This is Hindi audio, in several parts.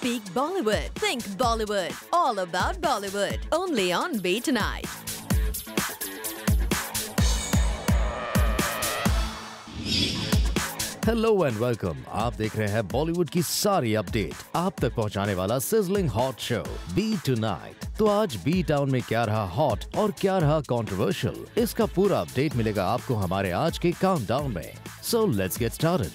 Speak Bollywood. Think Bollywood. All about Bollywood. Only on Be Tonight. Hello and welcome. आप देख रहे हैं बॉलीवुड की सारी अपडेट आप तक पहुंचाने वाला sizzling hot show B tonight. तो आज बी टाउन में क्या रहा हॉट और क्या रहा कंट्रोवर्शियल, इसका पूरा अपडेट मिलेगा आपको हमारे आज के काउंटडाउन में। So let's get started.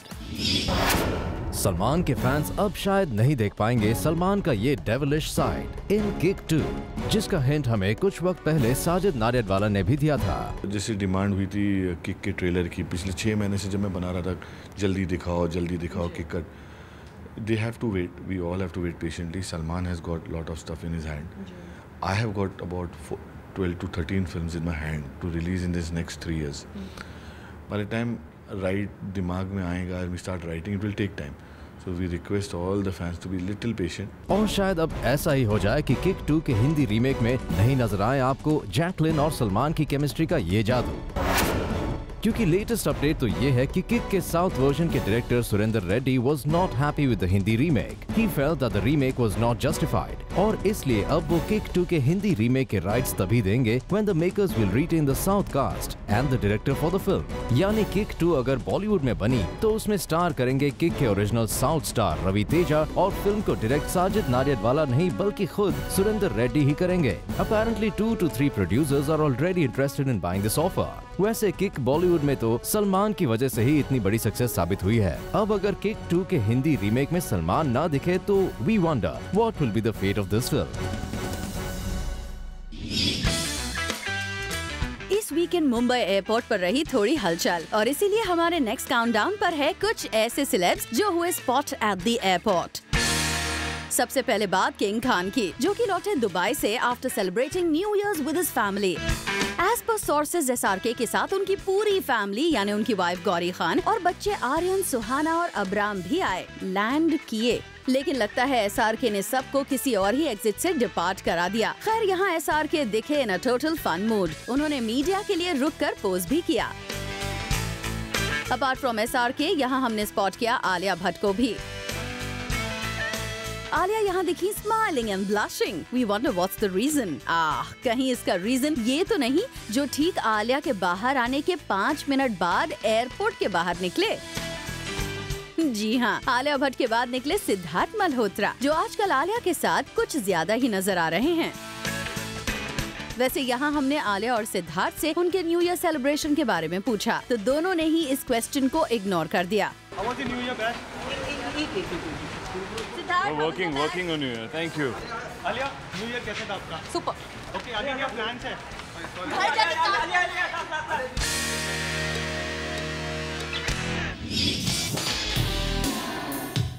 Salman के फैंस अब शायद नहीं देख पाएंगे सलमान का ये डेविलिश साइड इन किक 2, जिसका हिंट हमें कुछ वक्त पहले साजिद नाडियाडवाला ने भी दिया था। जैसे डिमांड हुई थी किक के ट्रेलर की पिछले 6 महीने से, जब मैं बना रहा था जल्दी दिखाओ किक का। They have to wait. We all have to wait patiently. Salman has got a lot of stuff in his hand. I have got about 12 to 13 films in my hand to release in this next 3 years. By the time दिमाग में आएगा, we start writing, it will take time. So we request all the fans to be little patient. और शायद अब ऐसा ही हो जाए कि किक 2 के हिंदी रीमेक में नहीं नजर आए आपको जैकलिन और सलमान की केमिस्ट्री का ये जादू, क्योंकि लेटेस्ट अपडेट तो ये है कि किक के साउथ वर्जन के director Surendra Reddy was not happy with the Hindi remake. He felt that the remake was not justified, और इसलिए अब वो किक 2 के हिंदी रीमेक के राइट्स तभी देंगे when the makers will retain the south cast and the director for the film. यानी किक 2 अगर बॉलीवुड में बनी तो उसमें स्टार करेंगे किक के original south star Ravi Teja, और फिल्म को डायरेक्ट साजिद नाडियाडवाला नहीं बल्कि खुद सुरेंद्र रेड्डी ही करेंगे। Apparently 2 to 3 producers are already interested in buying this offer. वैसे किक बॉलीवुड में तो सलमान की वजह से ही इतनी बड़ी सक्सेस साबित हुई है। अब अगर किक 2 के हिंदी रीमेक में सलमान ना दिखे तो we wonder what will be the fate of this film. इस वीकेंड मुंबई एयरपोर्ट पर रही थोड़ी हलचल, और इसीलिए हमारे नेक्स्ट काउंटडाउन पर है कुछ ऐसे सेलेब्स जो हुए स्पॉट एट द एयरपोर्ट। सबसे पहले बात किंग खान की, जो कि लौटे दुबई से after celebrating new years with his family. As per sources SRK के साथ उनकी पूरी फैमिली यानी उनकी वाइफ गौरी खान और बच्चे आर्यन, सुहाना और अब्राम भी आए, लैंड किए। लेकिन लगता है SRK ने सबको किसी और ही एग्जिट से डिपार्ट करा दिया। खैर यहाँ SRK दिखे इन अ टोटल फन मूड। उन्होंने मीडिया के लिए रुक कर पोज भी किया। अपार्ट फ्रॉम SRK यहाँ हमने स्पॉट किया आलिया भट्ट को भी। आलिया यहाँ दिखी smiling and blushing. We wonder what's the reason. कहीं इसका रीजन ये तो नहीं जो ठीक आलिया के बाहर आने के 5 मिनट बाद एयरपोर्ट के बाहर निकले। जी हाँ, आलिया भट्ट के बाद निकले सिद्धार्थ मल्होत्रा, जो आजकल आलिया के साथ कुछ ज्यादा ही नजर आ रहे हैं। वैसे यहाँ हमने आलिया और सिद्धार्थ से उनके न्यू ईयर सेलिब्रेशन के बारे में पूछा, तो दोनों ने ही इस क्वेश्चन को इग्नोर कर दिया। Working on New Year. Thank you. Alia, new year कैसा था आपका? सुपर। ओके, आगे क्या प्लान्स है?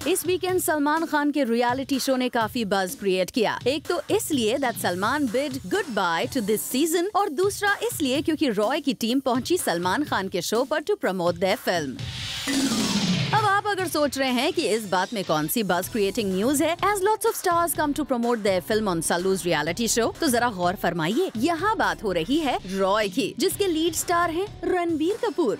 इस वीकेंड सलमान खान के रियलिटी शो ने काफी बज क्रिएट किया। एक तो इसलिए that Salman bid good by two this season, और दूसरा इसलिए क्योंकि रॉय की टीम पहुंची सलमान खान के शो पर टू प्रमोट देयर फिल्म। अब आप अगर सोच रहे हैं कि इस बात में कौन सी बज क्रिएटिंग न्यूज है, as lots of stars come to promote their film on Sallu's reality show, तो जरा गौर फरमाइए। यहाँ बात हो रही है रॉय की, जिसके लीड स्टार हैं रणबीर कपूर।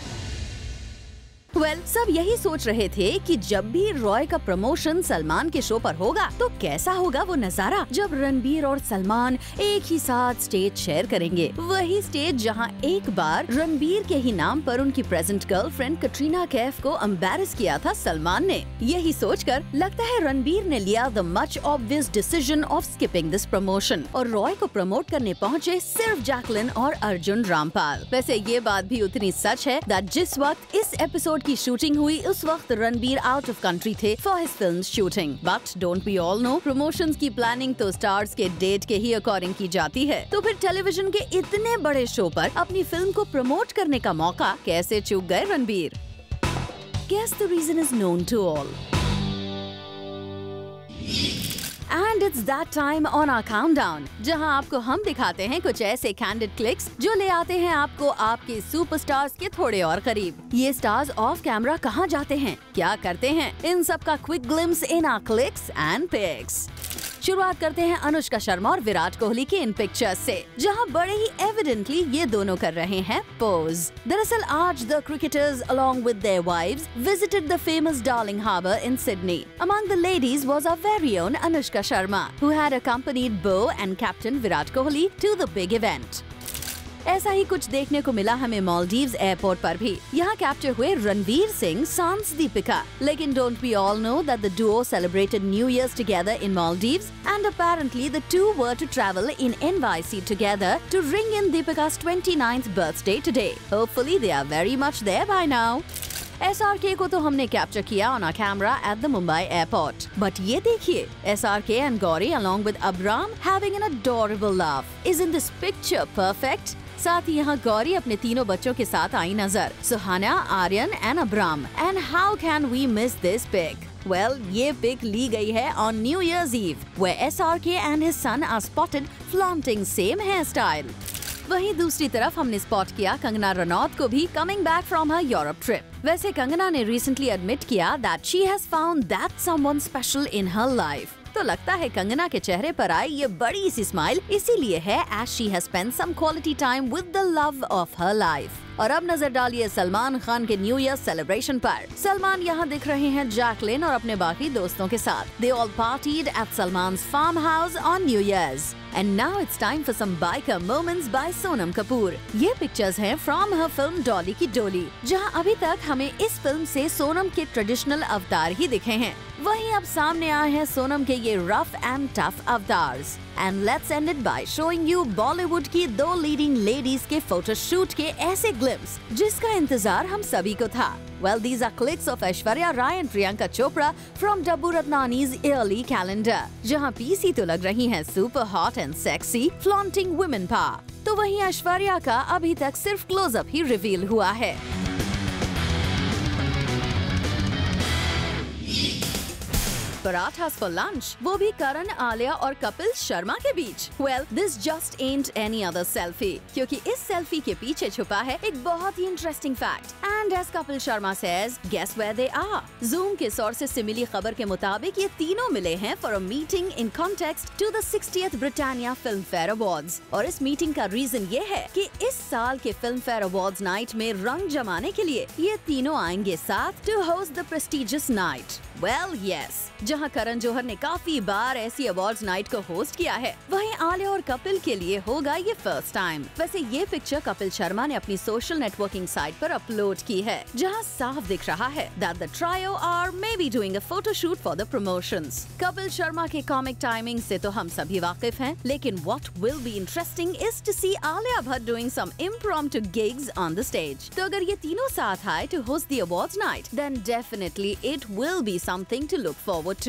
सब यही सोच रहे थे कि जब भी रॉय का प्रमोशन सलमान के शो पर होगा तो कैसा होगा वो नजारा जब रणबीर और सलमान एक ही साथ स्टेज शेयर करेंगे। वही स्टेज जहां एक बार रणबीर के ही नाम पर उनकी प्रेजेंट गर्लफ्रेंड कटरीना कैफ को एम्बैरस किया था सलमान ने। यही सोचकर लगता है रणबीर ने लिया the much obvious decision of skipping this promotion, और रॉय को प्रमोट करने पहुँचे सिर्फ जैकलिन और अर्जुन रामपाल। वैसे ये बात भी उतनी सच है दैट जिस वक्त इस एपिसोड की शूटिंग हुई उस वक्त रणबीर आउट ऑफ कंट्री थे for his film shooting. But don't we all know, promotions की प्लानिंग तो स्टार्स के डेट के ही अकॉर्डिंग की जाती है। तो फिर टेलीविजन के इतने बड़े शो पर अपनी फिल्म को प्रमोट करने का मौका कैसे चूक गए Ranbir? Guess the reason is known to all. And it's that time on our countdown, जहां आपको हम दिखाते हैं कुछ ऐसे कैंडिड क्लिक्स जो ले आते हैं आपको आपके सुपरस्टार्स के थोड़े और करीब। ये स्टार्स ऑफ कैमरा कहां जाते हैं, क्या करते हैं, इन सब का quick glimpse in our clicks and pics. शुरुआत करते हैं अनुष्का शर्मा और विराट कोहली के इन पिक्चर्स से, जहां बड़े ही एविडेंटली ये दोनों कर रहे हैं पोज। दरअसल आज the cricketers along with their wives visited the famous Darling Harbour in Sydney. Among the ladies was our very own Anushka Sharma, who had accompanied Beau and captain Virat Kohli to the big event. ऐसा ही कुछ देखने को मिला हमें मालदीव्स एयरपोर्ट पर भी। यहाँ कैप्चर हुए रणवीर सिंह सांस दीपिका। लेकिन don't we all know that the duo celebrated New Year's together in Maldives and apparently the two were to travel in NYC together to ring in Deepika's 29th birthday today. Hopefully they are very much there by now. SRK को तो हमने कैप्चर किया on a camera at the Mumbai airport, but ये देखिए SRK and Gauri along with Abram having an adorable laugh. Isn't this picture perfect? साथ ही यहाँ गौरी अपने तीनों बच्चों के साथ आई नजर, Suhana, Aryan and AbRam. And how can we miss this pic? Well, ये पिक ली गई है on New Year's Eve, where SRK and his son are spotted flaunting same hairstyle. वहीं दूसरी तरफ हमने स्पॉट किया कंगना रनौत को भी coming back from her Europe trip. वैसे कंगना ने रिसेंटली एडमिट किया that she has found that someone special in her life. तो लगता है कंगना के चेहरे पर आई ये बड़ी सी स्माइल इसीलिए है as she has spent some quality time with the love of her life. और अब नजर डालिए सलमान खान के न्यू ईयर सेलिब्रेशन पर। सलमान यहाँ दिख रहे हैं जैकलिन और अपने बाकी दोस्तों के साथ। They all partied at Salman's farmhouse on New Year's. And now it's time for some biker moments by Sonam Kapoor. ये पिक्चर्स हैं फ्रॉम हर फिल्म डॉली की डोली, जहाँ अभी तक हमें इस फिल्म से सोनम के ट्रेडिशनल अवतार ही दिखे हैं। वहीं अब सामने आए हैं सोनम के ये rough and tough avatars. And let's end it by showing you Bollywood की दो लीडिंग लेडीज के फोटोशूट के ऐसे ग्लिम्स जिसका इंतजार हम सभी को था। Well, these are clips of Aishwarya Rai and Priyanka Chopra from Dabbu Ratnani's yearly calendar, जहाँ पीसी तो लग रही हैं super hot and sexy, flaunting women power। तो वहीं ऐश्वर्या का अभी तक सिर्फ क्लोजअप ही रिवील हुआ है। पराठास फॉर लंच, वो भी करण, आलिया और कपिल शर्मा के बीच। Well, this just ain't any other selfie, क्योंकि इस सेल्फी के पीछे छुपा है एक बहुत ही interesting fact. And as Kapil Sharma says, guess where they are? Zoom के सोर्सेस से मिली खबर के मुताबिक ये तीनों मिले हैं for a meeting in context to the 60th Britannia Filmfare Awards। और इस मीटिंग का रीजन ये है कि इस साल के Filmfare Awards नाइट में रंग जमाने के लिए ये तीनों आएंगे साथ to host the prestigious night। Well, yes, जहाँ करण जौहर ने काफी बार ऐसी अवार्ड्स नाइट को होस्ट किया है, वहीं आलिया और कपिल के लिए होगा ये फर्स्ट टाइम। वैसे ये पिक्चर कपिल शर्मा ने अपनी सोशल नेटवर्किंग साइट पर अपलोड की है, जहाँ साफ दिख रहा है that the trio are maybe doing a photo shoot for the promotions। Kapil Sharma के कॉमिक टाइमिंग से तो हम सभी वाकिफ हैं, लेकिन what will be interesting is to see Alia Bhatt doing some impromptu gigs on the stage। तो अगर ये तीनों साथ आए to host the awards night, then definitely it will be something to look forward to।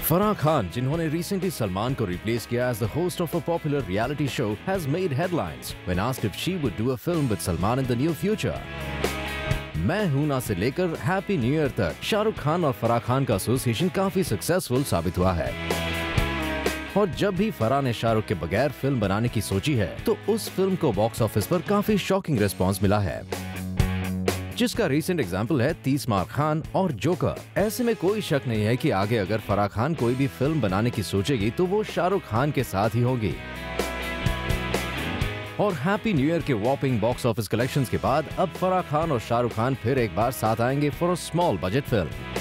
Farah Khan, जिन्होंने रिसेंटली सलमान को रिप्लेस किया as the host of a popular reality show, has made headlines when asked if she would do a film with Salman in the near future. मैं हूं ना से लेकर हैप्पी न्यू ईयर तक शाहरुख खान और फराह खान का एसोसिएशन काफी सक्सेसफुल साबित हुआ है। और जब भी फराह ने शाहरुख के बगैर फिल्म बनाने की सोची है, तो उस फिल्म को बॉक्स ऑफिस पर काफी शॉकिंग रिस्पॉन्स मिला है, जिसका रीसेंट एग्जाम्पल है 30 मार खान और जोकर। ऐसे में कोई शक नहीं है कि आगे अगर फराह खान कोई भी फिल्म बनाने की सोचेगी तो वो शाहरुख खान के साथ ही होगी। और हैप्पी न्यू ईयर के वॉपिंग बॉक्स ऑफिस कलेक्शंस के बाद अब फराह खान और शाहरुख खान फिर एक बार साथ आएंगे for a small budget film.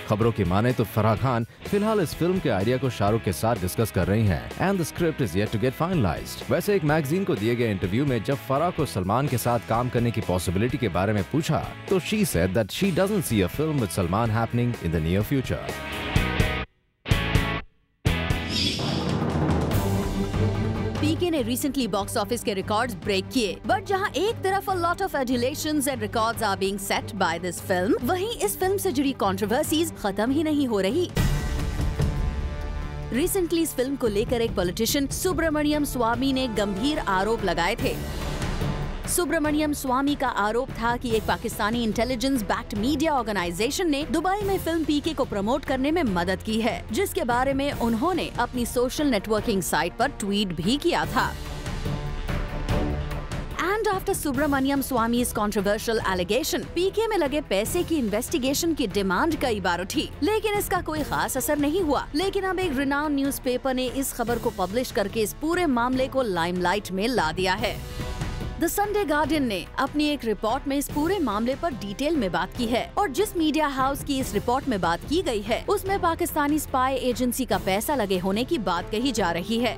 खबरों की माने तो फराह खान फिलहाल इस फिल्म के आइडिया को शाहरुख के साथ डिस्कस कर रही हैं and the script is yet to get finalised. वैसे एक मैगजीन को दिए गए इंटरव्यू में जब फराह को सलमान के साथ काम करने की पॉसिबिलिटी के बारे में पूछा, तो she said that she doesn't see a film with Salman happening in the near future. PK ने रिसेंटली बॉक्स ऑफिस के रिकॉर्ड्स ब्रेक किए, बट जहां एक तरफ a lot of adulations and records are being set by this film, वहीं इस फिल्म से जुड़ी कंट्रोवर्सीज खत्म ही नहीं हो रही। रिसेंटली इस फिल्म को लेकर एक पॉलिटिशियन सुब्रमण्यम स्वामी ने गंभीर आरोप लगाए थे। सुब्रमण्यम स्वामी का आरोप था कि एक Pakistani intelligence backed media organisation ने दुबई में फिल्म पीके को प्रमोट करने में मदद की है, जिसके बारे में उन्होंने अपनी सोशल नेटवर्किंग साइट पर ट्वीट भी किया था। And after Subramaniam Swamy's controversial allegation, पीके में लगे पैसे की इन्वेस्टिगेशन की डिमांड कई बार उठी, लेकिन इसका कोई खास असर नहीं हुआ। लेकिन अब एक रिनाउंड न्यूज़पेपर ने इस खबर को पब्लिश करके इस पूरे मामले को लाइमलाइट में ला दिया है। द संडे गार्डियन ने अपनी एक रिपोर्ट में इस पूरे मामले पर डिटेल में बात की है और जिस मीडिया हाउस की इस रिपोर्ट में बात की गई है उसमें पाकिस्तानी स्पाई एजेंसी का पैसा लगे होने की बात कही जा रही है।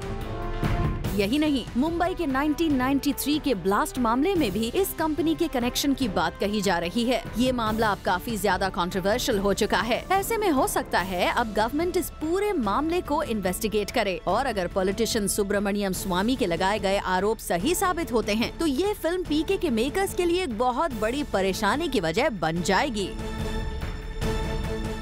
यही नहीं, मुंबई के 1993 के ब्लास्ट मामले में भी इस कंपनी के कनेक्शन की बात कही जा रही है। ये मामला अब काफी ज्यादा कंट्रोवर्शियल हो चुका है। ऐसे में हो सकता है अब गवर्नमेंट इस पूरे मामले को इन्वेस्टिगेट करे और अगर पॉलिटिशियन सुब्रमण्यम स्वामी के लगाए गए आरोप सही साबित होते हैं तो ये फिल्म पीके के मेकर्स के लिए एक बहुत बड़ी परेशानी की वजह बन जाएगी।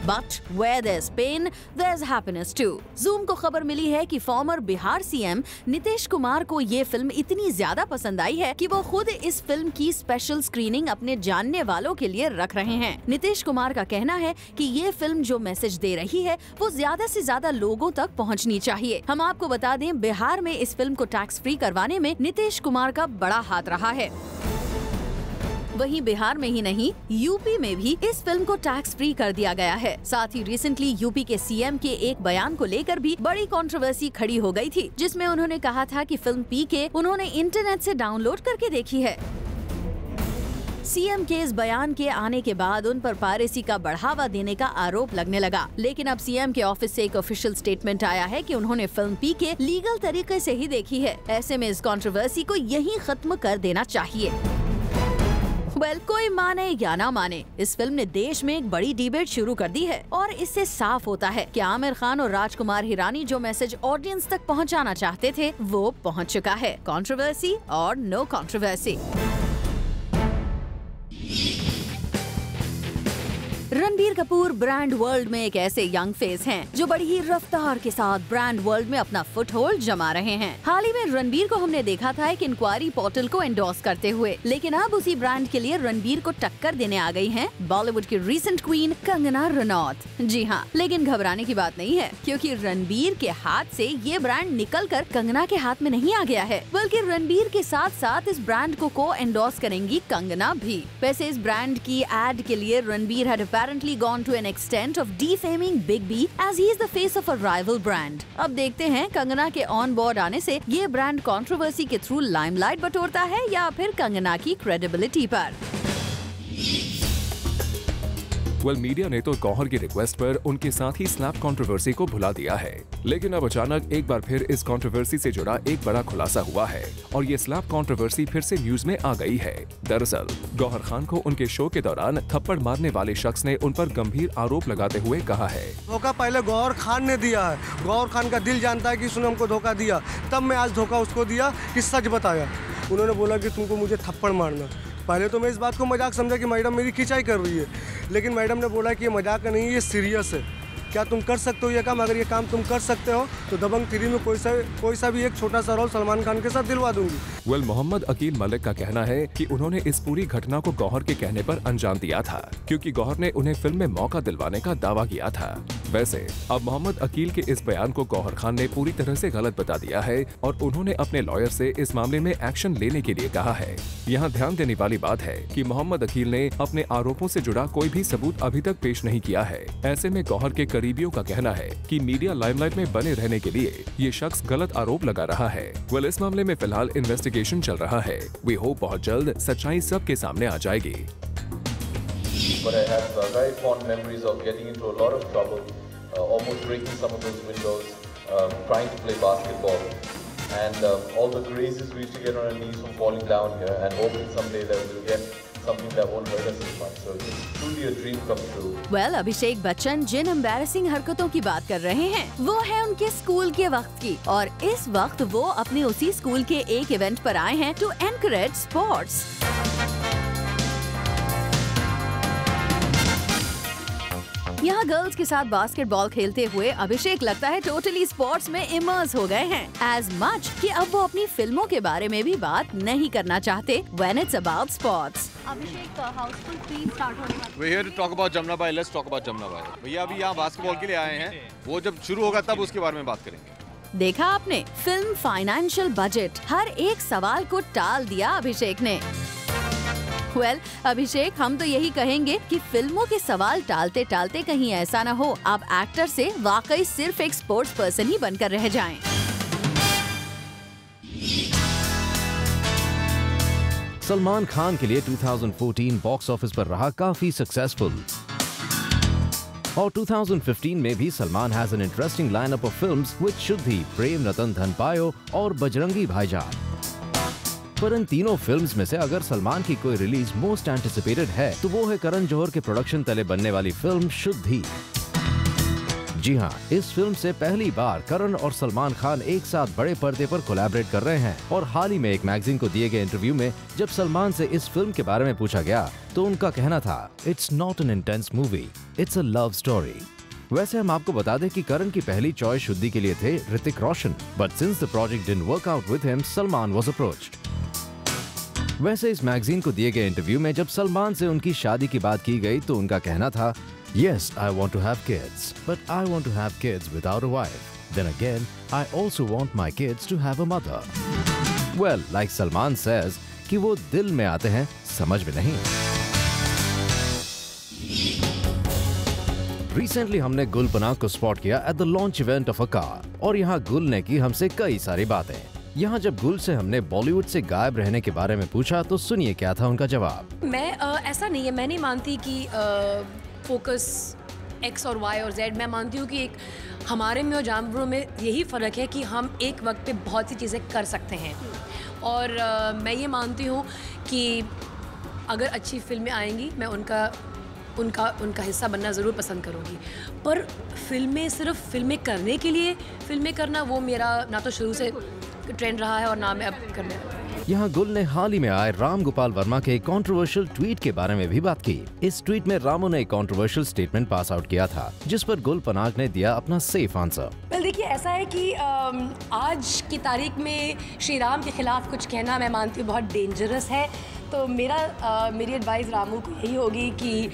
But where there's pain, there's happiness too. Zoom को खबर मिली है कि फॉर्मर बिहार सीएम नीतीश कुमार को ये फिल्म इतनी ज्यादा पसंद आई है कि वो खुद इस फिल्म की स्पेशल स्क्रीनिंग अपने जानने वालों के लिए रख रहे हैं। नीतीश कुमार का कहना है कि ये फिल्म जो मैसेज दे रही है वो ज्यादा से ज्यादा लोगों तक पहुंचनी चाहिए। हम आपको बता दें, बिहार में इस फिल्म को टैक्स फ्री करवाने में नीतीश कुमार का बड़ा हाथ रहा है। वहीं बिहार में ही नहीं, यूपी में भी इस फिल्म को टैक्स फ्री कर दिया गया है। साथ ही रिसेंटली यूपी के सीएम के एक बयान को लेकर भी बड़ी कंट्रोवर्सी खड़ी हो गई थी, जिसमें उन्होंने कहा था कि फिल्म पीके उन्होंने इंटरनेट से डाउनलोड करके देखी है। सीएम के इस बयान के आने के बाद उन पर पायरेसी का बढ़ावा देने का आरोप लगने लगा, लेकिन अब सीएम के ऑफिस से एक ऑफिशियल स्टेटमेंट आया है कि उन्होंने फिल्म पीके लीगल तरीके से ही देखी है। ऐसे में इस कंट्रोवर्सी को यहीं खत्म कर देना चाहिए। कोई माने या ना माने, इस फिल्म ने देश में एक बड़ी डिबेट शुरू कर दी है और इससे साफ होता है कि आमिर खान और राजकुमार हिरानी जो मैसेज ऑडियंस तक पहुंचाना चाहते थे वो पहुंच चुका है। कंट्रोवर्सी और no controversy. Ranbir Kapoor brand world में एक ऐसे यंग फेस हैं जो बड़ी ही रफ्तार के साथ ब्रांड वर्ल्ड में अपना फुटहोल्ड जमा रहे हैं। हाल ही में रणबीर को हमने देखा था एक इंक्वायरी पोर्टल को एंडोर्स करते हुए, लेकिन अब उसी ब्रांड के लिए रणबीर को टक्कर देने आ गई हैं बॉलीवुड की रीसेंट क्वीन कंगना रनौत। जी हाँ, लेकिन घबराने की बात नहीं है, क्योंकि रणबीर के हाथ से ये ब्रांड निकल कर कंगना के हाथ में नहीं आ गया है, बल्कि रणबीर के साथ साथ इस ब्रांड को एंडोर्स करेंगी कंगना भी। वैसे इस ब्रांड की एड के लिए Ranbir had apparently gone to an extent of defaming Big B as he is the face of a rival brand. अब देखते हैं कंगना के ऑन बोर्ड आने से ये ब्रांड कंट्रोवर्सी के थ्रू लाइमलाइट बटोरता है या फिर कंगना की क्रेडिबिलिटी पर। मीडिया ने तो गौहर की रिक्वेस्ट पर उनके साथ ही स्नैप कंट्रोवर्सी को भुला दिया है, लेकिन अब अचानक एक बार फिर इस कंट्रोवर्सी से जुड़ा एक बड़ा खुलासा हुआ है और ये स्नैप कंट्रोवर्सी फिर से न्यूज में आ गई है। दरअसल गौहर खान को उनके शो के दौरान थप्पड़ मारने वाले शख्स ने उन पर गंभीर आरोप लगाते हुए कहा है, धोखा पहले गौहर खान ने दिया है। गौहर खान का दिल जानता है कि उसने हमको धोखा दिया, तब मैं आज धोखा उसको दिया कि सच बताया। उन्होंने बोला कि तुमको मुझे थप्पड़ मारना। पहले तो मैं इस बात को मजाक समझा कि मैडम मेरी खिंचाई कर रही है, लेकिन मैडम ने बोला कि ये मजाक नहीं, ये सीरियस है। क्या तुम कर सकते हो ये काम? अगर ये काम तुम कर सकते हो तो दबंग 3 में कोई सा भी एक छोटा सा रोल सलमान खान के साथ दिलवा दूंगी। मोहम्मद अकील मलिक का कहना है कि उन्होंने इस पूरी घटना को गौहर के कहने पर अंजाम दिया था, क्योंकि गौहर ने उन्हें फिल्म में मौका दिलवाने का दावा किया था। वैसे अब मोहम्मद अकील के इस बयान को गौहर खान ने पूरी तरह से गलत बता दिया है और उन्होंने अपने लॉयर से इस मामले में एक्शन लेने के लिए कहा है। यहाँ ध्यान देने वाली बात है कि मोहम्मद अकील ने अपने आरोपों से जुड़ा कोई भी सबूत अभी तक पेश नहीं किया है। ऐसे में गौहर के करीबियों का कहना है कि मीडिया लाइमलाइट में बने रहने के लिए ये शख्स गलत आरोप लगा रहा है। इस मामले में फिलहाल इन्वेस्टिगेशन चल रहा है। वी होप बहुत जल्द सच्चाई सबके सामने आ जाएगी। But I have very fond memories of getting into a lot of trouble, almost breaking some of those windows, trying to play basketball, and all the crazes we used to get on our knees from falling down here, and hoping someday that we'll get something that won't hurt us as much. So it's truly a dream come true. Abhishek Bachchan जिन एम्बैरेसिंग हरकतों की बात कर रहे हैं वो है उनके स्कूल के वक्त की, और इस वक्त वो अपने उसी स्कूल के एक इवेंट पर आए हैं टू एनकरेज स्पोर्ट्स। यहाँ गर्ल्स के साथ बास्केटबॉल खेलते हुए अभिषेक लगता है टोटली स्पोर्ट्स में इमर्स हो गए हैं, एज मच कि अब वो अपनी फिल्मों के बारे में भी बात नहीं करना चाहते when it's about sports. Abhishek, Housefull 3 start होने वाली है। We're here to talk about Jamna Bhai. Let's talk about Jamna Bhai. भैया अभी यहाँ बास्केटबॉल के लिए आए हैं, वो जब शुरू होगा तब उसके बारे में बात करेंगे। देखा आपने, फिल्म फाइनेंशियल बजट, हर एक सवाल को टाल दिया अभिषेक ने। अभिषेक, हम तो यही कहेंगे कि फिल्मों के सवाल टालते टालते कहीं ऐसा न हो आप एक्टर से वाकई सिर्फ एक स्पोर्ट्स पर्सन ही बनकर रह जाएं। सलमान खान के लिए 2014 बॉक्स ऑफिस पर रहा काफी सक्सेसफुल और 2015 में भी Salman has an interesting lineup of films विच शुद्धि, प्रेम रतन धन पायो और बजरंगी भाईजान। पर इन तीनों फिल्म्स में से अगर सलमान की कोई रिलीज मोस्ट एंटिसिपेटेड है तो वो है करण जौहर के प्रोडक्शन तले बनने वाली फिल्म शुद्धि। जी हाँ, इस फिल्म से पहली बार करण और सलमान खान एक साथ बड़े पर्दे पर कोलैबोरेट कर रहे हैं और हाल ही में एक मैगजीन को दिए गए इंटरव्यू में जब सलमान से इस फिल्म के बारे में पूछा गया तो उनका कहना था, it's not an intense movie, it's a love story. वैसे हम आपको बता दें कि करण की पहली चॉइस शुद्धि के लिए थे Hrithik Roshan, but since the project didn't work out with him, Salman was approached. वैसे इस मैगजीन को दिए गए इंटरव्यू में जब सलमान से उनकी शादी की बात की गई तो उनका कहना था, Yes, I want to have kids, but I want to have kids without a wife. Then again, I also want my kids to have a mother. Well, like Salman says, कि वो दिल में आते हैं, समझ में नहीं। Recently हमने गुल पनाग को स्पॉट किया at the launch event of a car, और यहाँ गुल ने की हमसे कई सारी बातें। यहाँ जब गुल से हमने बॉलीवुड से गायब रहने के बारे में पूछा तो सुनिए क्या था उनका जवाब। मैं ऐसा नहीं है, मैं नहीं मानती कि फोकस X और Y और Z। मैं मानती हूँ कि एक हमारे में और जानवरों में यही फ़र्क है कि हम एक वक्त पे बहुत सी चीज़ें कर सकते हैं। और मैं ये मानती हूँ कि अगर अच्छी फिल्में आएंगी मैं उनका हिस्सा बनना ज़रूर पसंद करूँगी। पर फिल्में सिर्फ फिल्में करने के लिए फिल्में करना, वो मेरा ना तो शुरू से ट्रेंड रहा है और ना मैं अब करने वाली। यहाँ गुल ने हाल ही में आए राम गोपाल वर्मा के एक कंट्रोवर्शियल ट्वीट के बारे में भी बात की। इस ट्वीट में रामू ने एक कंट्रोवर्शियल स्टेटमेंट पास आउट किया था जिस पर गुल पनाग ने दिया अपना सेफ आंसर। वेल देखिए, ऐसा है कि आज की तारीख में श्री राम के खिलाफ कुछ कहना मैं मानती हूँ बहुत डेंजरस है। तो मेरी एडवाइस रामू को यही होगी कि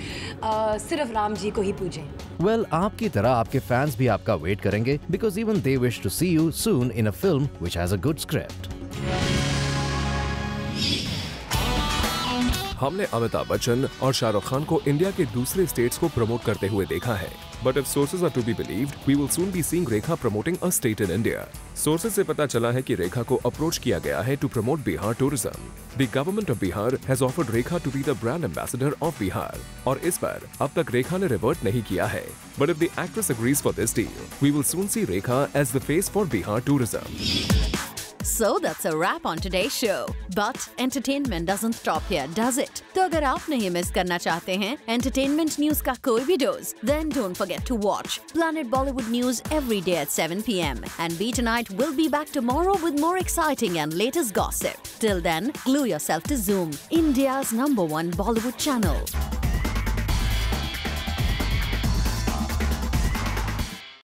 सिर्फ राम जी को ही पूजें। वेल, आपकी तरह आपके फैंस भी आपका वेट करेंगे because even they wish to see you soon in a film which has a good script. हमने अमिताभ बच्चन और शाहरुख खान को इंडिया के दूसरे स्टेट्स को प्रमोट करते हुए देखा है, but if sources are to be believed, we will soon be seeing Rekha promoting a state in India. Sources से पता चला है कि रेखा को अप्रोच किया गया है to promote Bihar tourism. The government of Bihar has offered Rekha to be the brand ambassador of Bihar, और इस पर अब तक रेखा ने रिवर्ट नहीं किया है। But if the actress agrees for this deal, we will soon see Rekha as the face for Bihar tourism. So that's a wrap on today's show. But entertainment doesn't stop here, does it? तो अगर आप नहीं मिस करना चाहते हैं entertainment news का कोई भी dose, then don't forget to watch Planet Bollywood News every day at 7 p.m. And Be Tonight will be back tomorrow with more exciting and latest gossip. Till then, glue yourself to Zoom, India's #1 Bollywood channel.